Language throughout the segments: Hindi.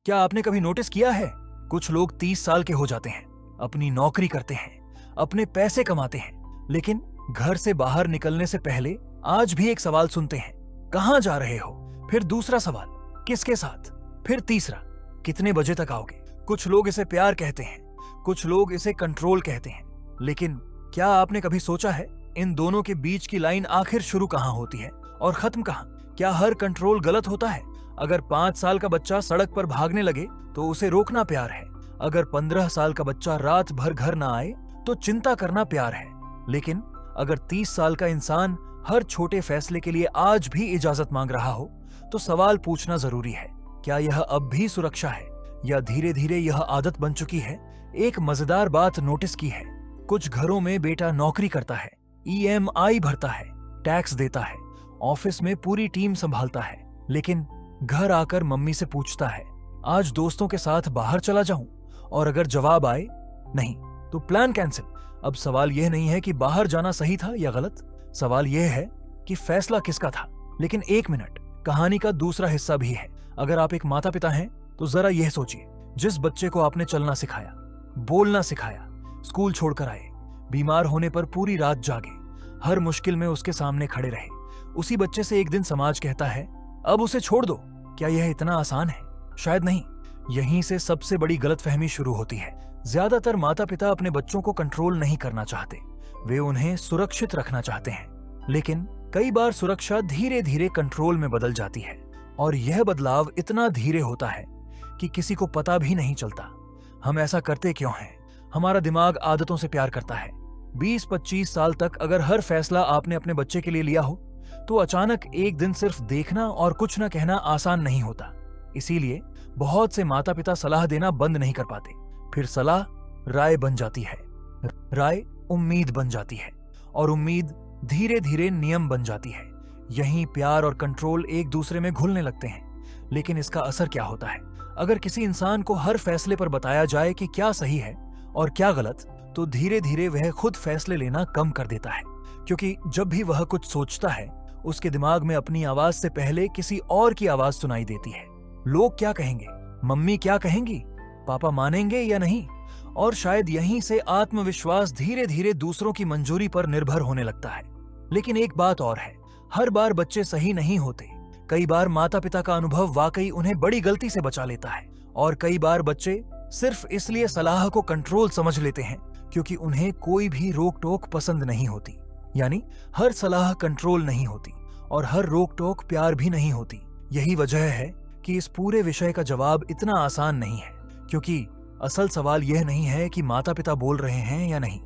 क्या आपने कभी नोटिस किया है, कुछ लोग 30 साल के हो जाते हैं, अपनी नौकरी करते हैं, अपने पैसे कमाते हैं, लेकिन घर से बाहर निकलने से पहले आज भी एक सवाल सुनते हैं, कहां जा रहे हो? फिर दूसरा सवाल, किसके साथ? फिर तीसरा, कितने बजे तक आओगे? कुछ लोग इसे प्यार कहते हैं, कुछ लोग इसे कंट्रोल कहते हैं, लेकिन क्या आपने कभी सोचा है इन दोनों के बीच की लाइन आखिर शुरू कहां होती है और खत्म कहां? क्या हर कंट्रोल गलत होता है? अगर 5 साल का बच्चा सड़क पर भागने लगे तो उसे रोकना प्यार है। अगर 15 साल का बच्चा रात भर घर ना आए तो चिंता करना प्यार है। लेकिन अगर 30 साल का इंसान हर छोटे फैसले के लिए आज भी इजाजत मांग रहा हो तो सवाल पूछना जरूरी है, क्या यह अब भी सुरक्षा है या धीरे धीरे यह आदत बन चुकी है? एक मजेदार बात नोटिस की है, कुछ घरों में बेटा नौकरी करता है, EMI भरता है, टैक्स देता है, ऑफिस में पूरी टीम संभालता है, लेकिन घर आकर मम्मी से पूछता है, आज दोस्तों के साथ बाहर चला जाऊं? और अगर जवाब आए नहीं तो प्लान कैंसिल। अब सवाल यह नहीं है कि बाहर जाना सही था या गलत, सवाल यह है कि फैसला किसका था। लेकिन एक मिनट, कहानी का दूसरा हिस्सा भी है। अगर आप एक माता पिता हैं तो जरा यह सोचिए, जिस बच्चे को आपने चलना सिखाया, बोलना सिखाया, स्कूल छोड़कर आए, बीमार होने पर पूरी रात जागे, हर मुश्किल में उसके सामने खड़े रहे, उसी बच्चे से एक दिन समाज कहता है अब उसे छोड़ दो। क्या यह इतना आसान है? शायद नहीं। यहीं से सबसे बड़ी गलतफहमी शुरू होती है। ज्यादातर माता पिता अपने बच्चों को कंट्रोल नहीं करना चाहते, वे उन्हें सुरक्षित रखना चाहते हैं। लेकिन कई बार सुरक्षा धीरे धीरे कंट्रोल में बदल जाती है और यह बदलाव इतना धीरे होता है कि किसी को पता भी नहीं चलता। हम ऐसा करते क्यों हैं? हमारा दिमाग आदतों से प्यार करता है। 20-25 साल तक अगर हर फैसला आपने अपने बच्चे के लिए लिया हो तो अचानक एक दिन सिर्फ देखना और कुछ न कहना आसान नहीं होता। इसीलिए बहुत से माता पिता सलाह देना बंद नहीं कर पाते। फिर सलाह राय बन जाती है, राय उम्मीद बन जाती है और उम्मीद धीरे धीरे नियम बन जाती है। यहीं प्यार और कंट्रोल एक दूसरे में घुलने लगते हैं। लेकिन इसका असर क्या होता है? अगर किसी इंसान को हर फैसले पर बताया जाए कि क्या सही है और क्या गलत, तो धीरे धीरे वह खुद फैसले लेना कम कर देता है। क्योंकि जब भी वह कुछ सोचता है उसके दिमाग में अपनी आवाज से पहले किसी और की आवाज सुनाई देती है। लोग क्या कहेंगे, मम्मी क्या कहेंगी, पापा मानेंगे या नहीं? और शायद यहीं से आत्मविश्वास धीरे धीरे दूसरों की मंजूरी पर निर्भर होने लगता है। लेकिन एक बात और है, हर बार बच्चे सही नहीं होते। कई बार माता पिता का अनुभव वाकई उन्हें बड़ी गलती से बचा लेता है और कई बार बच्चे सिर्फ इसलिए सलाह को कंट्रोल समझ लेते हैं क्योंकि उन्हें कोई भी रोक टोक पसंद नहीं होती। यानी हर सलाह कंट्रोल नहीं होती और हर रोक टोक प्यार भी नहीं होती। यही वजह है कि इस पूरे विषय का जवाब इतना आसान नहीं है, क्योंकि असल सवाल यह नहीं है कि माता पिता बोल रहे हैं या नहीं।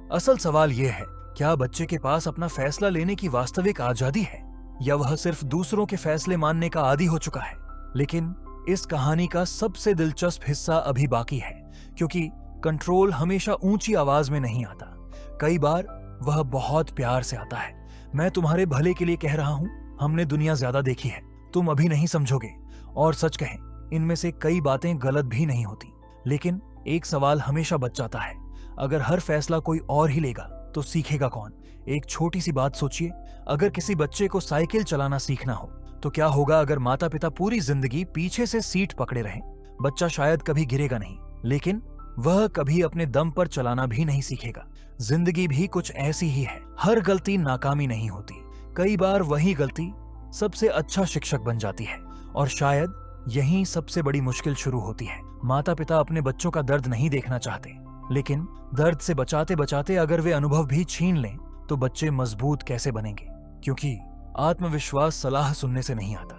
असल सवाल यह है, क्या बच्चे के पास अपना फैसला लेने की वास्तविक आजादी है या वह सिर्फ दूसरों के फैसले मानने का आदी हो चुका है? लेकिन इस कहानी का सबसे दिलचस्प हिस्सा अभी बाकी है, क्योंकि कंट्रोल हमेशा ऊंची आवाज में नहीं आता। कई बार वह बहुत प्यार से आता है। मैं तुम्हारे भले के लिए कह रहा हूं, हमने दुनिया ज्यादा देखी है, तुम अभी नहीं समझोगे। और सच कहें, इनमें से कई बातें गलत भी नहीं होती। लेकिन एक सवाल हमेशा बच जाता है, अगर हर फैसला कोई और ही लेगा तो सीखेगा कौन? एक छोटी सी बात सोचिए, अगर किसी बच्चे को साइकिल चलाना सीखना हो तो क्या होगा अगर माता पिता पूरी जिंदगी पीछे से सीट पकड़े रहें? बच्चा शायद कभी गिरेगा नहीं, लेकिन वह कभी अपने दम पर चलाना भी नहीं सीखेगा। जिंदगी भी कुछ ऐसी ही है, हर गलती नाकामी नहीं होती। कई बार वही गलती सबसे अच्छा शिक्षक बन जाती है और शायद यहीं सबसे बड़ी मुश्किल शुरू होती है। माता पिता अपने बच्चों का दर्द नहीं देखना चाहते, लेकिन दर्द से बचाते बचाते अगर वे अनुभव भी छीन लें तो बच्चे मजबूत कैसे बनेंगे? क्योंकि आत्मविश्वास सलाह सुनने से नहीं आता,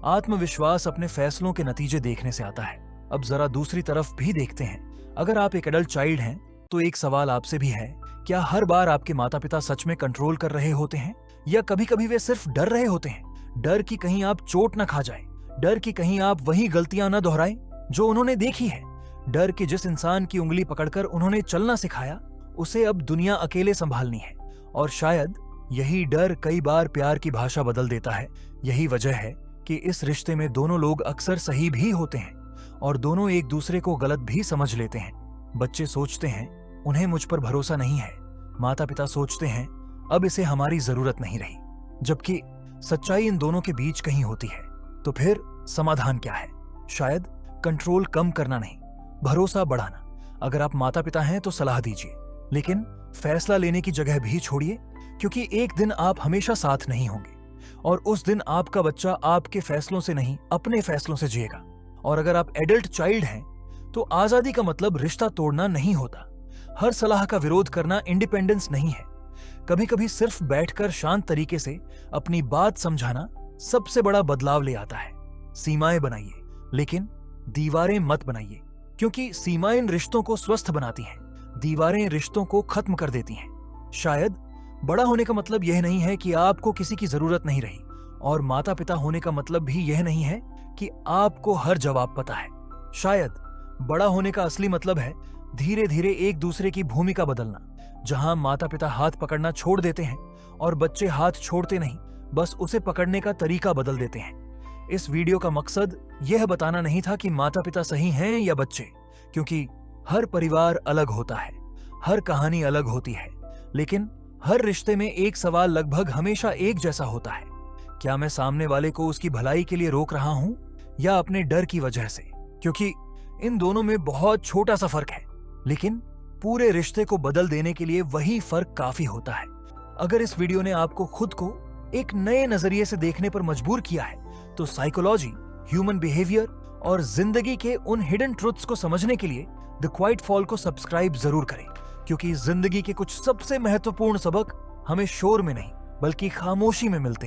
आत्मविश्वास अपने फैसलों के नतीजे देखने से आता है। अब जरा दूसरी तरफ भी देखते हैं। अगर आप एक एडल्ट चाइल्ड हैं तो एक सवाल आपसे भी है, क्या हर बार आपके माता पिता सच में कंट्रोल कर रहे होते हैं या कभी कभी वे सिर्फ डर रहे होते हैं? डर कि कहीं आप चोट न खा जाए, डर कि कहीं आप वही गलतियां न दोहराएं जो उन्होंने देखी है, डर कि जिस इंसान की उंगली पकड़कर उन्होंने चलना सिखाया उसे अब दुनिया अकेले संभालनी है। और शायद यही डर कई बार प्यार की भाषा बदल देता है। यही वजह है कि इस रिश्ते में दोनों लोग अक्सर सही भी होते हैं और दोनों एक दूसरे को गलत भी समझ लेते हैं। बच्चे सोचते हैं उन्हें मुझ पर भरोसा नहीं है, माता पिता सोचते हैं अब इसे हमारी जरूरत नहीं रही, जबकि सच्चाई इन दोनों के बीच कहीं होती है। तो फिर समाधान क्या है? शायद कंट्रोल कम करना नहीं, भरोसा बढ़ाना। अगर आप माता पिता हैं तो सलाह दीजिए, लेकिन फैसला लेने की जगह भी छोड़िए, क्योंकि एक दिन आप हमेशा साथ नहीं होंगे और उस दिन आपका बच्चा आपके फैसलों से नहीं, अपने फैसलों से जिएगा। और अगर आप एडल्ट चाइल्ड हैं तो आजादी का मतलब रिश्ता तोड़ना नहीं होता। हर सलाह का विरोध करना इंडिपेंडेंस नहीं है। कभी कभी सिर्फ बैठकर शांत तरीके से अपनी बात समझाना सबसे बड़ा बदलाव ले आता है। सीमाएं बनाइए, लेकिन दीवारें मत बनाइए, क्योंकि सीमाएं रिश्तों को स्वस्थ बनाती हैं, दीवारें रिश्तों को खत्म कर देती हैं। शायद बड़ा होने का मतलब यह नहीं है कि आपको किसी की जरूरत नहीं रही, और माता पिता होने का मतलब भी यह नहीं है कि आपको हर जवाब पता है। शायद बड़ा होने का असली मतलब है धीरे धीरे एक दूसरे की भूमिका बदलना, जहां माता पिता हाथ पकड़ना छोड़ देते हैं और बच्चे हाथ छोड़ते नहीं, बस उसे पकड़ने का तरीका बदल देते हैं। इस वीडियो का मकसद यह बताना नहीं था कि माता पिता सही हैं या बच्चे, क्योंकि हर परिवार अलग होता है, हर कहानी अलग होती है, लेकिन हर रिश्ते में एक सवाल लगभग हमेशा एक जैसा होता है। क्या मैं सामने वाले को उसकी भलाई के लिए रोक रहा हूं या अपने डर की वजह से? क्योंकि इन दोनों में बहुत छोटा सा फर्क है, लेकिन पूरे रिश्ते को बदल देने के लिए वही फर्क काफी होता है। अगर इस वीडियो ने आपको खुद को एक नए नजरिए से देखने पर मजबूर किया है, तो साइकोलॉजी, ह्यूमन बिहेवियर और जिंदगी के उन हिडन ट्रुथ्स को समझने के लिए द क्वाइट फॉल को सब्सक्राइब जरूर करें, क्योंकि जिंदगी के कुछ सबसे महत्वपूर्ण सबक हमें शोर में नहीं बल्कि खामोशी में मिलते हैं।